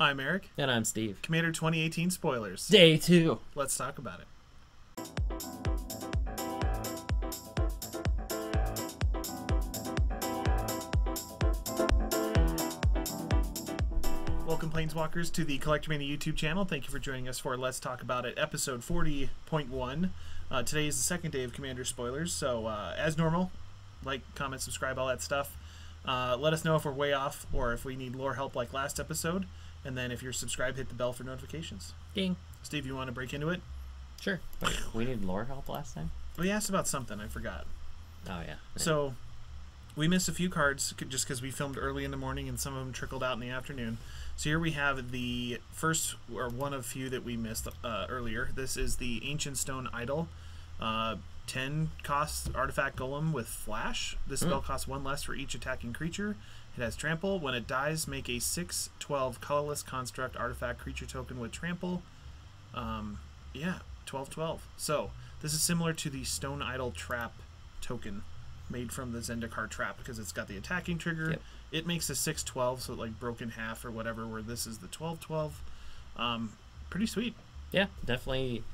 I'm Eric. And I'm Steve. Commander 2018 spoilers. Day 2. Let's talk about it. Welcome, Planeswalkers, to the Collector Mania YouTube channel. Thank you for joining us for Let's Talk About It, episode 40.1. Today is the second day of Commander spoilers, so as normal, like, comment, subscribe, all that stuff. Let us know if we're way off or if we need lore help like last episode. And then if you're subscribed, hit the bell for notifications. Ding. Steve, you want to break into it? Sure. Wait, we need lore help last time? We asked about something. I forgot. Oh, yeah. So we missed a few cards just because we filmed early in the morning and some of them trickled out in the afternoon. So here we have the first, or one of few that we missed earlier. This is the Ancient Stone Idol. 10 costs Artifact Golem with Flash. This spell costs 1 less for each attacking creature. It has Trample. When it dies, make a 6/12 colorless construct artifact creature token with Trample. Yeah, 12/12. So this is similar to the Stone Idol Trap token made from the Zendikar Trap because it's got the attacking trigger. Yep. It makes a 6/12, so it like broke in half or whatever, where this is the 12/12. Pretty sweet. Yeah, definitely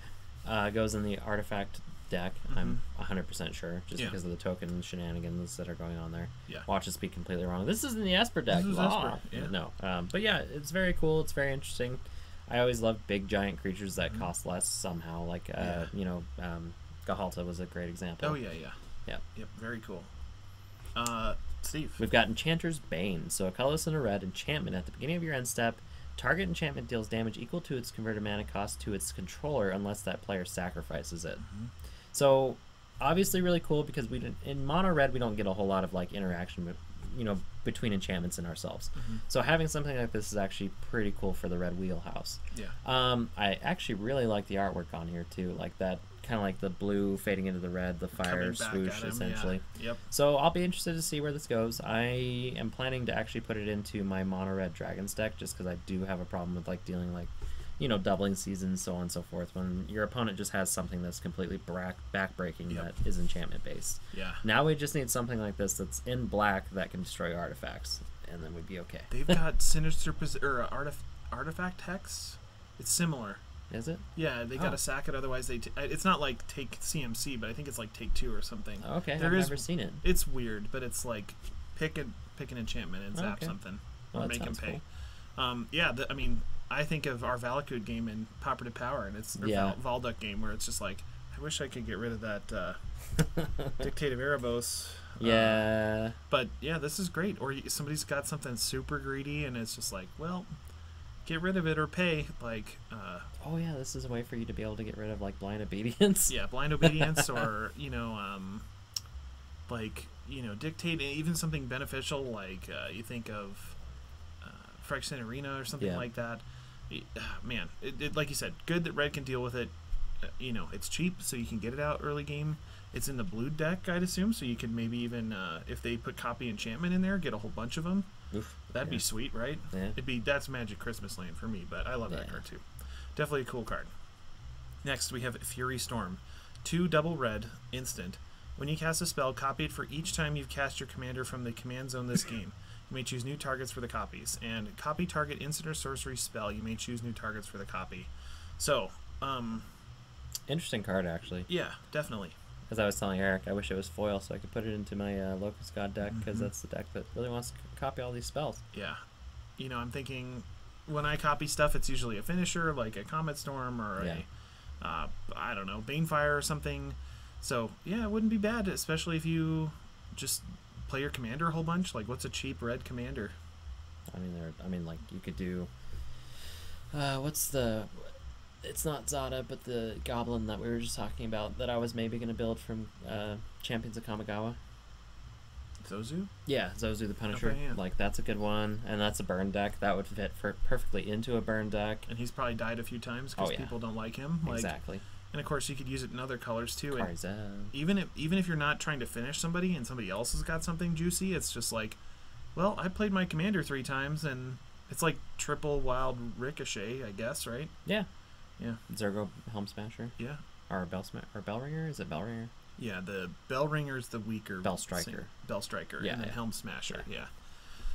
goes in the artifact deck. I'm 100% sure, just because of the token shenanigans that are going on there. Yeah. Watch us be completely wrong. This is in the Esper deck. This is Esper. Yeah. No. But yeah, it's very cool. It's very interesting. I always love big giant creatures that cost less somehow. Like, Gahalta was a great example. Oh, yeah. Yep. Very cool. Steve. We've got Enchanter's Banes. So a colorless and a red enchantment at the beginning of your end step. Target enchantment deals damage equal to its converted mana cost to its controller unless that player sacrifices it. So obviously really cool because in mono red we don't get a whole lot of like interaction with, between enchantments and ourselves. So having something like this is actually pretty cool for the red wheelhouse. Yeah. I actually really like the artwork on here too, like that kind of like the blue fading into the red, the fire swoosh essentially. Yeah. Yep. So I'll be interested to see where this goes. I am planning to actually put it into my mono red dragons deck just because I do have a problem with like dealing like doubling seasons, so on and so forth, when your opponent just has something that's completely backbreaking that is enchantment based. Yeah. Now we just need something like this that's in black that can destroy artifacts, and then we'd be okay. They've got Sinister or Artifact Hex. It's similar. Is it? Yeah, they got to sack it, otherwise they it's not like take CMC, but I think it's like take 2 or something. Okay, I've never seen it. It's weird, but it's like pick an enchantment and zap something, or make them pay. Cool. I mean, I think of our Valakut game in Pauper to Power, and it's Valduk game where it's just like, I wish I could get rid of that Dictate of Erebos. Yeah. But yeah, this is great. Or somebody's got something super greedy, and it's just like, well, get rid of it or pay. Like, oh yeah, this is a way for you to be able to get rid of like Blind Obedience. Yeah, Blind Obedience, or Dictate, even something beneficial like you think of Phyrexian Arena or something like that. Man, it like you said, good that red can deal with it. It's cheap, so you can get it out early game. It's in the blue deck, I'd assume, so you could maybe even, if they put copy enchantment in there, get a whole bunch of them. Oof, That'd be sweet, right? Yeah. That's Magic Christmas Land for me, but I love that card too. Definitely a cool card. Next, we have Fury Storm. 2 double red, instant. When you cast a spell, copy it for each time you've cast your commander from the command zone this game. You may choose new targets for the copies. And copy target instant or sorcery spell. You may choose new targets for the copy. So, interesting card, actually. Yeah, definitely. As I was telling Eric, I wish it was foil so I could put it into my Locust God deck, because that's the deck that really wants to copy all these spells. Yeah. I'm thinking when I copy stuff, it's usually a finisher, like a Comet Storm or I don't know, Banefire or something. So, yeah, it wouldn't be bad, especially if you just play your commander a whole bunch. Like, what's a cheap red commander? Like you could do it's not Zada, but the goblin that we were just talking about that I was maybe going to build from Champions of Kamigawa. Zozu? Yeah, Zozu the Punisher. Okay, yeah. Like, that's a good one, and that's a burn deck. That would fit perfectly into a burn deck. And he's probably died a few times because people don't like him. Exactly. And of course, you could use it in other colors too. And even if you're not trying to finish somebody and somebody else has got something juicy, it's just like, well, I played my commander 3 times, and it's like triple wild ricochet, I guess, right? Yeah. Yeah. Zergo Helm Smasher. Yeah. Or Bellringer? Is it Bellringer? Yeah, the Bellringer's the weaker. Bellstriker. Bellstriker. Yeah. And then Helm Smasher. Yeah.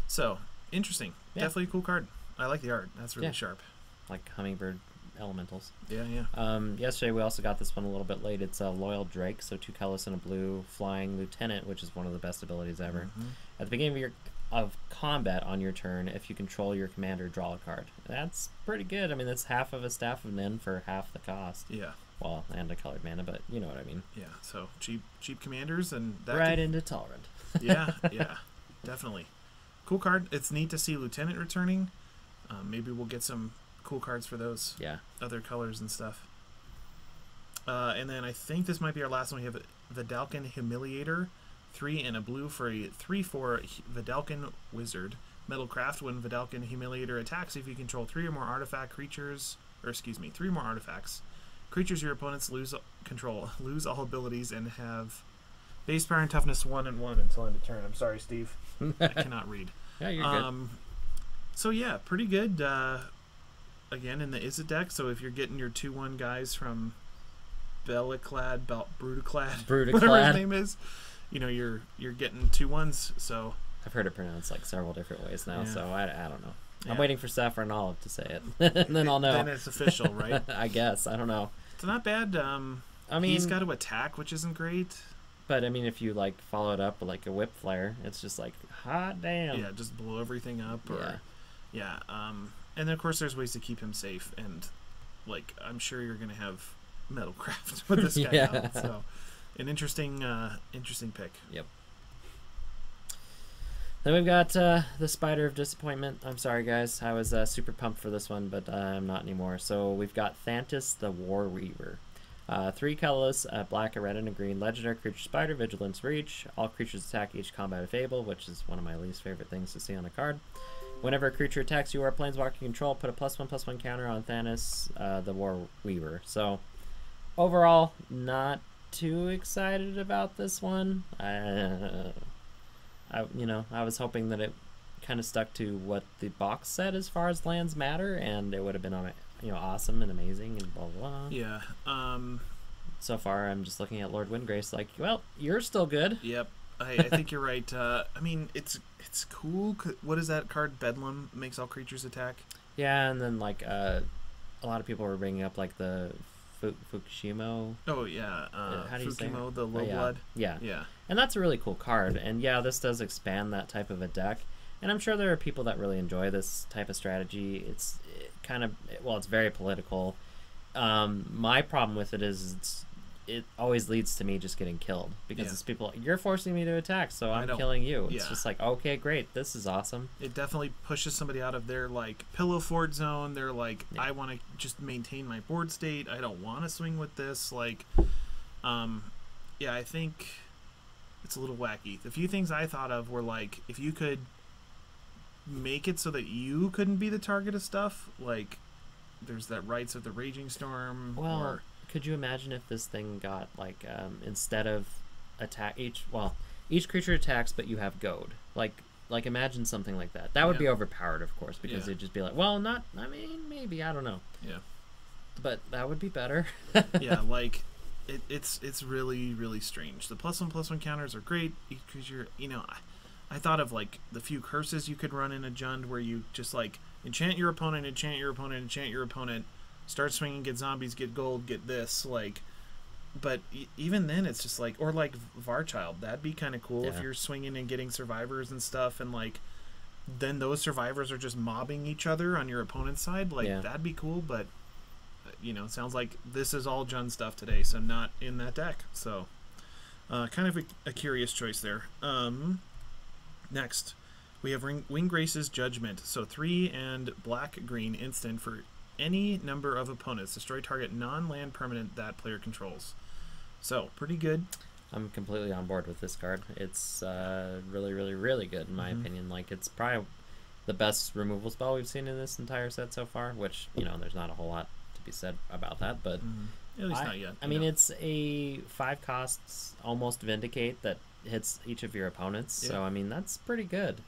So interesting. Yeah. Definitely a cool card. I like the art. That's really sharp. Like hummingbird elementals. Yeah. Yesterday we also got this one a little bit late. It's a Loyal Drake, so 2 colors and a blue, flying lieutenant, which is one of the best abilities ever. At the beginning of combat on your turn, if you control your commander, draw a card. That's pretty good. I mean, that's half of a Staff of Nin for half the cost. Yeah. Well, and a colored mana, but you know what I mean. Yeah. So cheap commanders, and that right into tolerant. Yeah, definitely. Cool card. It's neat to see Lieutenant returning. Maybe we'll get some cool cards for those. Yeah. Other colors and stuff. And then I think this might be our last one. We have Vedalken Humiliator, 3 and a blue for a 3/4 Vedalken Wizard. Metalcraft. When Vedalken Humiliator attacks, if you control 3 or more artifact creatures, or excuse me, 3 more artifacts, creatures your opponents lose all abilities and have base power and toughness 1 and 1 until end of turn. I'm sorry, Steve. I cannot read. Yeah, you're good. So yeah, pretty good. Again, in the Izzet deck. So if you're getting your 2/1 guys from Brutaclad, whatever his name is, you know, you're getting 2/1s. So I've heard it pronounced like several different ways now, so I don't know. Yeah. I'm waiting for Saffron Olive to say it, and then I'll know. Then it's official, right? I guess. I don't know. It's not bad. I mean, he's got to attack, which isn't great. But I mean, if you like follow it up with like a whip flare, it's just like hot damn. Yeah, just blow everything up. Or, yeah. And then of course there's ways to keep him safe, and like I'm sure you're gonna have Metalcraft with this guy out. So an interesting pick. Yep. Then we've got the Spyder of Disappointment. I'm sorry, guys. I was super pumped for this one, but I'm not anymore. So we've got Thantis the Warweaver. 3 colors, a black, a red, and a green. Legendary creature Spider, Vigilance, Reach. All creatures attack each combat of Fable, which is one of my least favorite things to see on a card. Whenever a creature attacks you or a planeswalker you control, put a +1/+1 counter on Thantis the Warweaver. So overall, not too excited about this one. I was hoping that it kind of stuck to what the box said as far as lands matter, and it would have been on it, awesome and amazing and blah blah blah. Yeah. So far, I'm just looking at Lord Windgrace, like, well, you're still good. Yep. I think you're right. I mean, it's cool. What is that card? Bedlam makes all creatures attack. Yeah, and then like a lot of people were bringing up like the Fukushima. Oh yeah. How do you say Fukimo, the low blood. Yeah. Yeah. And that's a really cool card. And yeah, this does expand that type of a deck. And I'm sure there are people that really enjoy this type of strategy. It's very political. My problem with it is it always leads to me just getting killed because it's people, you're forcing me to attack, so I'm killing you. It's just like, okay, great, this is awesome. It definitely pushes somebody out of their like pillow fort zone. They're like, I want to just maintain my board state. I don't want to swing with this. Like, I think it's a little wacky. The few things I thought of were like, if you could make it so that you couldn't be the target of stuff, like there's that Rites of the Raging Storm. Well, could you imagine if this thing got like instead of attack each creature attacks, but you have goad, like imagine something like that. That would be overpowered, of course, because it'd just be like, well, not, I mean, maybe, I don't know. Yeah, but that would be better. Yeah, like it's really, really strange. The +1/+1 counters are great because I thought of like the few curses you could run in a Jund where you just like enchant your opponent, enchant your opponent, enchant your opponent, start swinging, get zombies, get gold, get this, like, but even then it's just like, or like Varchild, that'd be kind of cool if you're swinging and getting survivors and stuff, and like then those survivors are just mobbing each other on your opponent's side, like that'd be cool. But it sounds like this is all Jund stuff today, so not in that deck. So kind of a curious choice there. Next we have Windgrace's Judgement. So 3 and black-green instant for any number of opponents. Destroy target non-land permanent that player controls. So pretty good. I'm completely on board with this card. It's really, really, really good in my opinion. Like, it's probably the best removal spell we've seen in this entire set so far, which, there's not a whole lot to be said about that, but at least not yet. I mean, it's a 5 costs almost Vindicate that hits each of your opponents. So I mean, that's pretty good.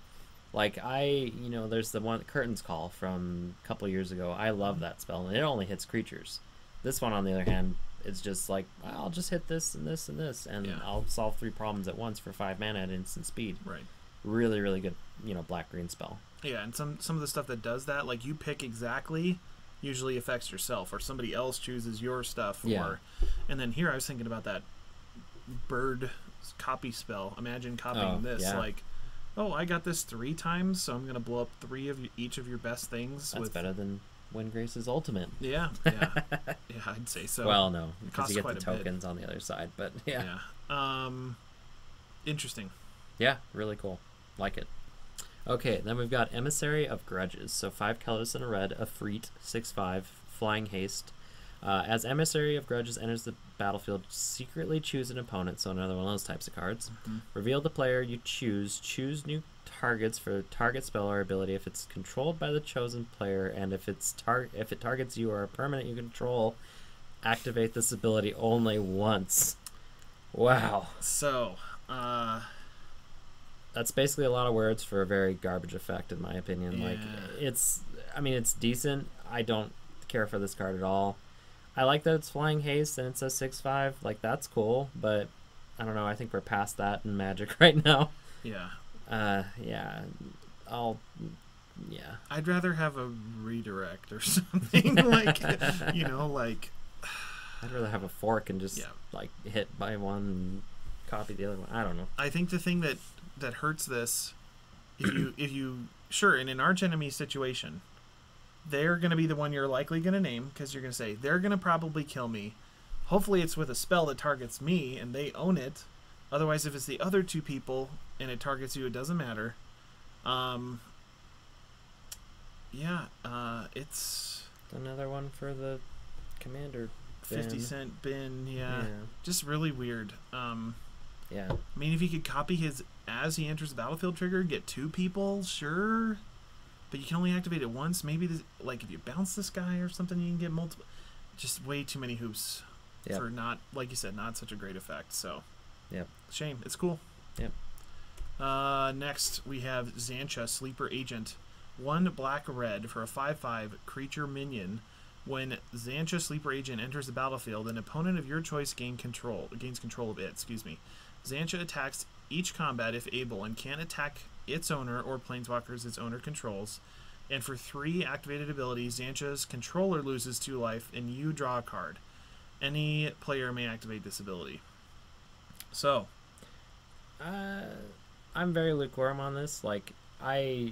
Like, there's the one Curtain's Call from a couple years ago. I love that spell, and it only hits creatures. This one, on the other hand, it's just like, I'll just hit this and this and this, and I'll solve 3 problems at once for 5 mana at instant speed. Right. Really, really good, black-green spell. Yeah, and some of the stuff that does that, like you pick exactly, usually affects yourself, or somebody else chooses your stuff. Yeah. And then here I was thinking about that bird copy spell. Imagine copying this. Yeah. Like, oh, I got this 3 times, so I'm going to blow up 3 of each of your best things. That's better than Windgrace's ultimate. Yeah, yeah. Yeah, I'd say so. Well, no, because you costs get the tokens on the other side, but yeah. Interesting. Yeah, really cool. Like it. Okay, then we've got Emissary of Grudges. So 5 colors and a red, a Freet, 6/5, flying haste. As Emissary of Grudges enters the battlefield, secretly choose an opponent, so another one of those types of cards. Reveal the player you choose. Choose new targets for target spell or ability if it's controlled by the chosen player, and if it targets you or a permanent you control, activate this ability only once. Wow. So, that's basically a lot of words for a very garbage effect, in my opinion. Yeah. Like, it's decent. I don't care for this card at all. I like that it's flying haste and it says 6/5. Like, that's cool, but I don't know. I think we're past that in Magic right now. Yeah. Yeah. I'd rather have a redirect or something. Like, like. I'd rather have a fork and just like hit by one and copy the other one. I don't know. I think the thing that hurts this, if you sure in an arch enemy situation, they're going to be the one you're likely going to name, because you're going to say they're going to probably kill me. Hopefully it's with a spell that targets me and they own it. Otherwise, if it's the other 2 people and it targets you, it doesn't matter. It's another one for the commander. 50-cent bin. Yeah. Just really weird. Yeah. I mean, if he could copy his as he enters the battlefield trigger, get 2 people, sure. But you can only activate it once. Maybe, like, if you bounce this guy or something, you can get multiple. Just way too many hoops for not, like you said, not such a great effect. So, shame. It's cool. Yep. Next, we have Xantcha, Sleeper Agent. 1 black-red for a 5/5 creature minion. When Xantcha, Sleeper Agent enters the battlefield, an opponent of your choice gains control of it. Xantcha attacks each combat if able and can attack its owner or planeswalkers its owner controls. And for 3 activated abilities, Xantcha's controller loses 2 life and you draw a card. Any player may activate this ability. So, I'm very lukewarm on this. Like, I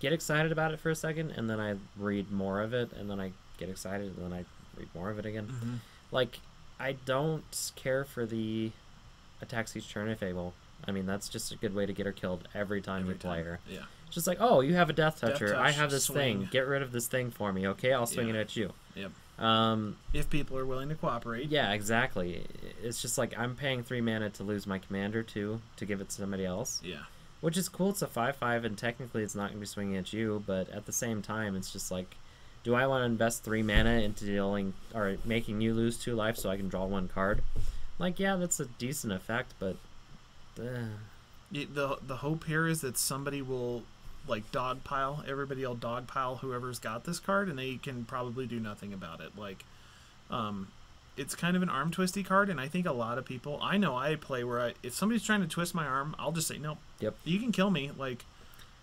get excited about it for a second, and then I read more of it, and then I get excited, and then I read more of it again. Like, I don't care for the attacks each turn if able. I mean, that's just a good way to get her killed every time you play her. Yeah. It's just like, oh, you have a Death Toucher. Touch, I have this swing. thing. Get rid of this thing for me. Okay, I'll swing it at you. Yep. If people are willing to cooperate. Yeah, exactly. It's just like, I'm paying 3 mana to lose my commander to give it to somebody else. Yeah. Which is cool. It's a 5/5, and technically it's not going to be swinging at you, but at the same time, it's just like, do I want to invest 3 mana into dealing or making you lose 2 life so I can draw 1 card? Like, yeah, that's a decent effect, but the hope here is that somebody will, like, dogpile. Everybody will dogpile whoever's got this card, and they can probably do nothing about it. Like, it's kind of an arm twisty card, and I think a lot of people, I know I play where if somebody's trying to twist my arm, I'll just say, no, you can kill me. Like,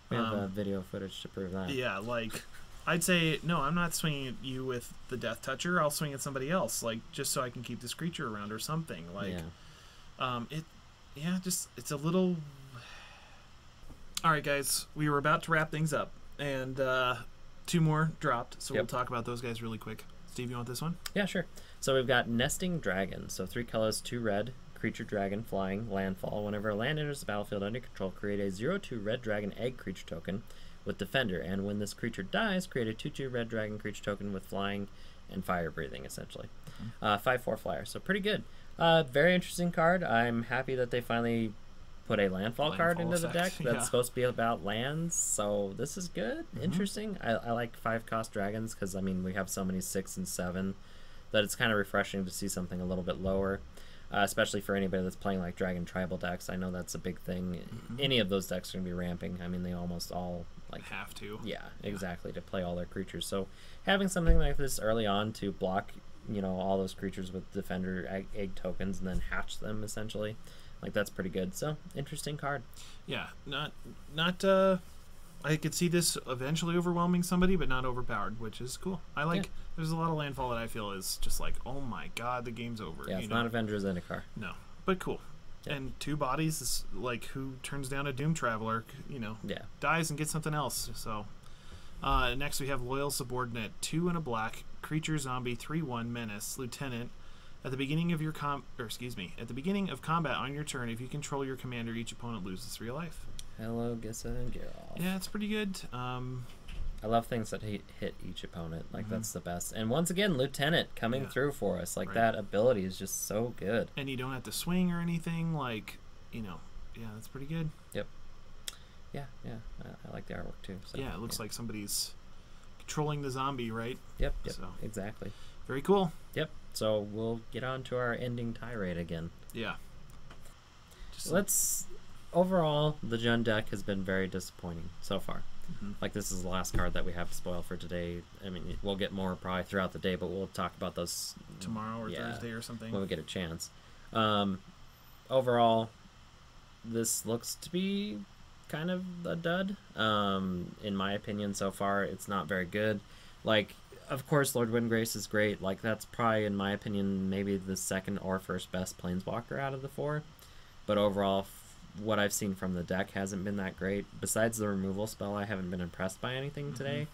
we have video footage to prove that. Yeah, like, I'd say, no, I'm not swinging at you with the Death Toucher. I'll swing at somebody else, like, just so I can keep this creature around or something. Like, it's a little... All right, guys, we were about to wrap things up, and 2 more dropped, so we'll talk about those guys really quick. Steve, you want this one? Yeah, sure. So we've got Nesting Dragon. So 3 colors, 2 red, creature dragon, flying, landfall. Whenever a land enters the battlefield under control, create a 0/2 red dragon egg creature token with Defender. And when this creature dies, create a 2/2 red dragon creature token with flying and fire breathing, essentially. 5/4 flyer. So pretty good. Very interesting card. I'm happy that they finally put a landfall card into the deck that's supposed to be about lands, so this is good. Interesting. I like 5-cost dragons because, I mean, we have so many 6 and 7 that it's kind of refreshing to see something a little bit lower, especially for anybody that's playing like dragon tribal decks. I know that's a big thing. Any of those decks are going to be ramping. I mean, they almost all like have to. Yeah, exactly, to play all their creatures. So having something like this early on to block, you know, all those creatures with Defender egg tokens and then hatch them, essentially, like, that's pretty good. So interesting card. Yeah, not I could see this eventually overwhelming somebody, but not overpowered, which is cool. I like. Yeah. There's a lot of landfall that I feel is just like, oh my god, the game's over. Yeah, it's not Avengers Zendikar. No, but cool. Yeah. And 2 bodies is like who turns down a Doom Traveler, Yeah. dies and gets something else. So next we have Loyal Subordinate, 2 and a black, creature zombie, 3/1 menace, lieutenant. At the beginning of your at the beginning of combat on your turn, if you control your commander, each opponent loses 3 life. Hello, Gissa and Geralt. Yeah, it's pretty good. I love things that hit each opponent. Like, that's the best. And once again, Lieutenant coming through for us. Like, that ability is just so good. And you don't have to swing or anything. Like, yeah, that's pretty good. Yep. Yeah. I like the artwork, too. So, yeah, it looks like somebody's controlling the zombie, right? Yep, So, exactly. very cool. Yep. So, we'll get on to our ending tirade again. Yeah. Overall, the Jund deck has been very disappointing so far. Like, this is the last card that we have to spoil for today. I mean, we'll get more probably throughout the day, but we'll talk about those tomorrow or Thursday or something when we get a chance. Overall, this looks to be kind of a dud. In my opinion, so far, it's not very good. Like, of course, Lord Windgrace is great. Like, that's probably, in my opinion, maybe the second or first best Planeswalker out of the 4. But overall, what I've seen from the deck hasn't been that great. Besides the removal spell, I haven't been impressed by anything today.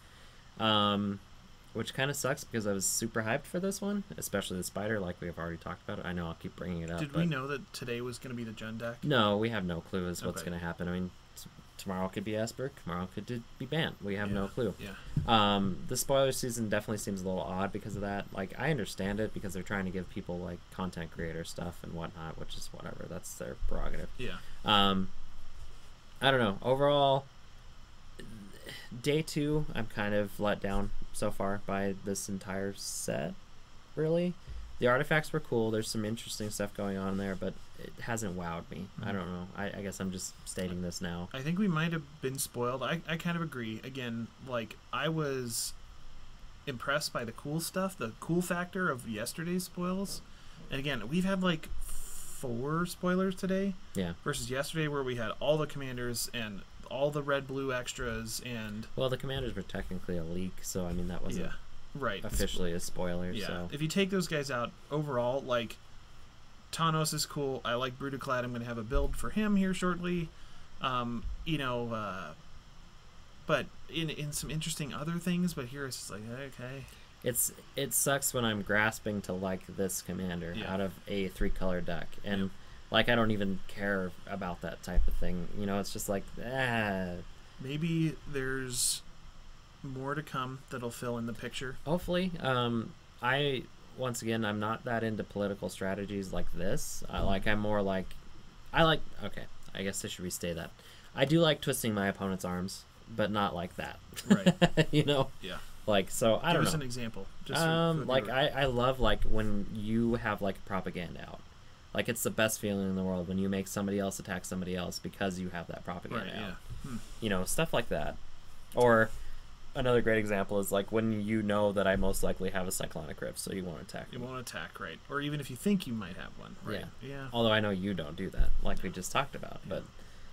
Which kind of sucks because I was super hyped for this one, especially the Spyder, like we've already talked about. I know I'll keep bringing it up. Did we know that today was going to be the Jund deck? No, we have no clue as what's going to happen. I mean, tomorrow could be Esper, tomorrow could be Bane. We have no clue. Yeah. The spoiler season definitely seems a little odd because of that. Like, I understand it because they're trying to give people, like, content creator stuff and whatnot, which is whatever. That's their prerogative. Yeah. I don't know. Overall, day 2, I'm kind of let down so far by this entire set, really. The artifacts were cool. There's some interesting stuff going on there, but it hasn't wowed me. I don't know. I guess I'm just stating this now. I think we might have been spoiled. I kind of agree. Again, like, I was impressed by the cool stuff, the cool factor of yesterday's spoils. And again, we've had like 4 spoilers today. Yeah. Versus yesterday where we had all the commanders and all the red-blue extras and... Well, the commanders were technically a leak, so I mean that wasn't officially a spoiler. Yeah. So. If you take those guys out, overall, like, Thanos is cool. I like Brutaclad. I'm going to have a build for him here shortly. But in some interesting other things, but here it's just like, okay. It sucks when I'm grasping to like this commander out of a 3-color deck, and like I don't even care about that type of thing. It's just like, Maybe there's more to come that'll fill in the picture. Hopefully. Once again, I'm not that into political strategies like this. I'm more like, okay, I guess I should restate that. I do like twisting my opponent's arms, but not like that. Right. Yeah. Like, so I don't know. Give us an example. Just I love, like, when you have, like, propaganda out. Like, it's the best feeling in the world when you make somebody else attack somebody else because you have that propaganda out. Stuff like that. Or another great example is, like, when you know that I most likely have a Cyclonic Rift, so you won't attack me. You won't attack, right. Or even if you think you might have one, right? Yeah. Although I know you don't do that, like we just talked about. But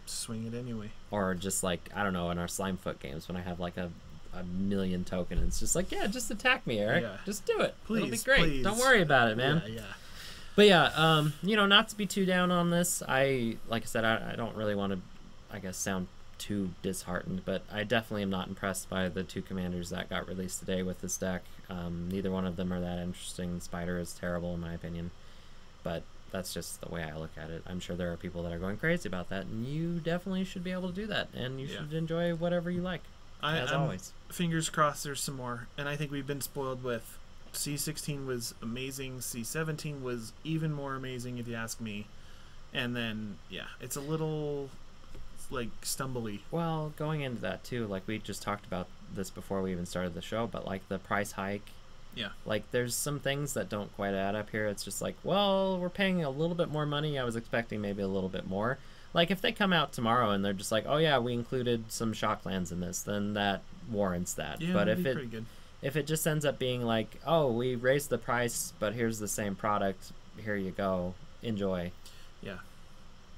swing it anyway. Or just, like, I don't know, in our Slimefoot games when I have, like, a million token, and it's just like, just attack me, Eric. Yeah. Just do it. Please, it'll be great. please. Don't worry about it, man. Yeah. But not to be too down on this. Like I said, I don't really want to, I guess, sound too disheartened, but I definitely am not impressed by the 2 commanders that got released today with this deck. Neither one of them are that interesting. Spyder is terrible in my opinion, but that's just the way I look at it. I'm sure there are people that are going crazy about that, and you definitely should be able to do that, and you should enjoy whatever you like. As always. Fingers crossed there's some more. And I think we've been spoiled with C16 was amazing. C17 was even more amazing if you ask me. And then, it's a little, like, stumbly. Well, going into that, too, like, we just talked about this before we even started the show, but, like, the price hike. Yeah. Like, there's some things that don't quite add up here. It's just like, well, we're paying a little bit more money. I was expecting maybe a little bit more. Like, if they come out tomorrow and they're just like, oh yeah, we included some Shocklands in this, then that warrants that. Yeah, but if it just ends up being like, oh, we raised the price, but here's the same product, here you go, enjoy. Yeah.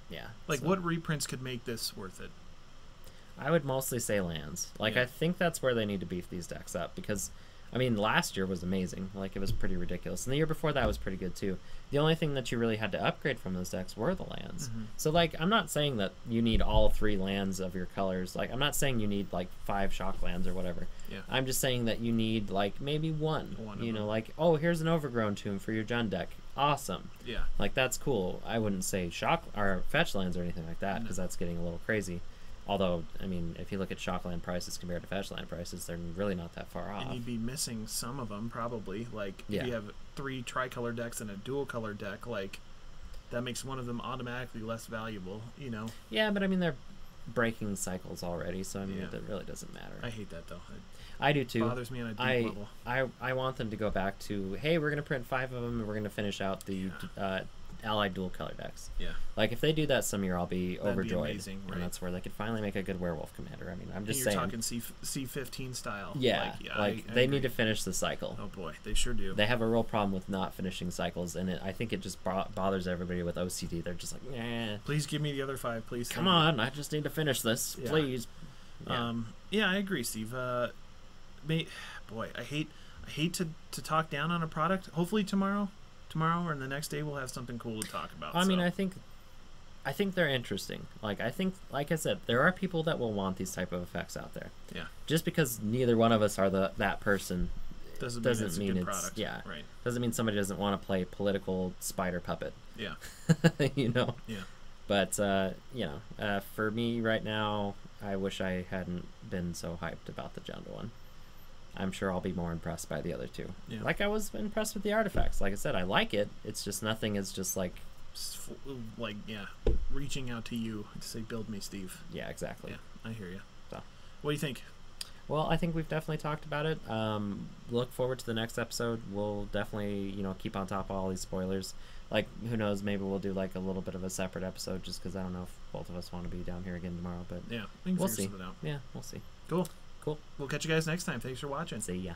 Yeah. Like, what reprints could make this worth it? I would mostly say lands. Like, Yeah. I think that's where they need to beef these decks up because, I mean, last year was amazing. Like, it was pretty ridiculous. And the year before that was pretty good, too. The only thing that you really had to upgrade from those decks were the lands. So, like, I'm not saying that you need all 3 lands of your colors. Like, I'm not saying you need, like, 5 shock lands or whatever. Yeah. I'm just saying that you need, like, maybe one. You know, like, oh, here's an Overgrown Tomb for your Jund deck. Awesome. Yeah. Like, that's cool. I wouldn't say shock or fetch lands or anything like that because that's getting a little crazy. Although, I mean, if you look at shockland prices compared to fetchland prices, they're really not that far off. And you'd be missing some of them, probably. Like, Yeah. if you have 3 tricolor decks and a dual color deck, like, that makes one of them automatically less valuable, you know? Yeah, but I mean, they're breaking cycles already, so I mean, Yeah. it really doesn't matter. I hate that, though. I do It too. bothers me on a deep level. I want them to go back to, hey, we're going to print 5 of them and we're going to finish out the allied dual color decks. Yeah. Like, if they do that some year, I'll be That'd be overjoyed. amazing, right? And that's where they could finally make a good werewolf commander. I mean, I'm And just you're saying. talking C15 style. Yeah, I they agree. need to finish the cycle. Oh, boy. They sure do. They have a real problem with not finishing cycles, and I think it just bothers everybody with OCD. They're just like, eh. Please give me the other 5, please. Come on, I just need to finish this, Yeah. please. Yeah, I agree, Steve. Boy, I hate to talk down on a product. Hopefully tomorrow or the next day we'll have something cool to talk about. I mean, I think they're interesting. Like, like I said, there are people that will want these type of effects out there. Yeah. Just because neither one of us are that person doesn't mean a good it's product. yeah. Right. Doesn't mean somebody doesn't want to play political spider puppet. Yeah. You know. Yeah. But you know, for me right now, I wish I hadn't been so hyped about the Jund one. I'm sure I'll be more impressed by the other 2. Yeah. Like, I was impressed with the artifacts. Like I said, I like it. It's just nothing is just like... reaching out to you to say, build me, Steve. Yeah, exactly. Yeah, I hear you. So, what do you think? well, I think we've definitely talked about it. Look forward to the next episode. We'll definitely, you know, keep on top of all these spoilers. Like, who knows, maybe we'll do, like, a little bit of a separate episode just because I don't know if both of us want to be down here again tomorrow. But Yeah, we can we'll figure see. something out. Yeah, we'll see. Cool. Cool. We'll catch you guys next time. Thanks for watching. See ya.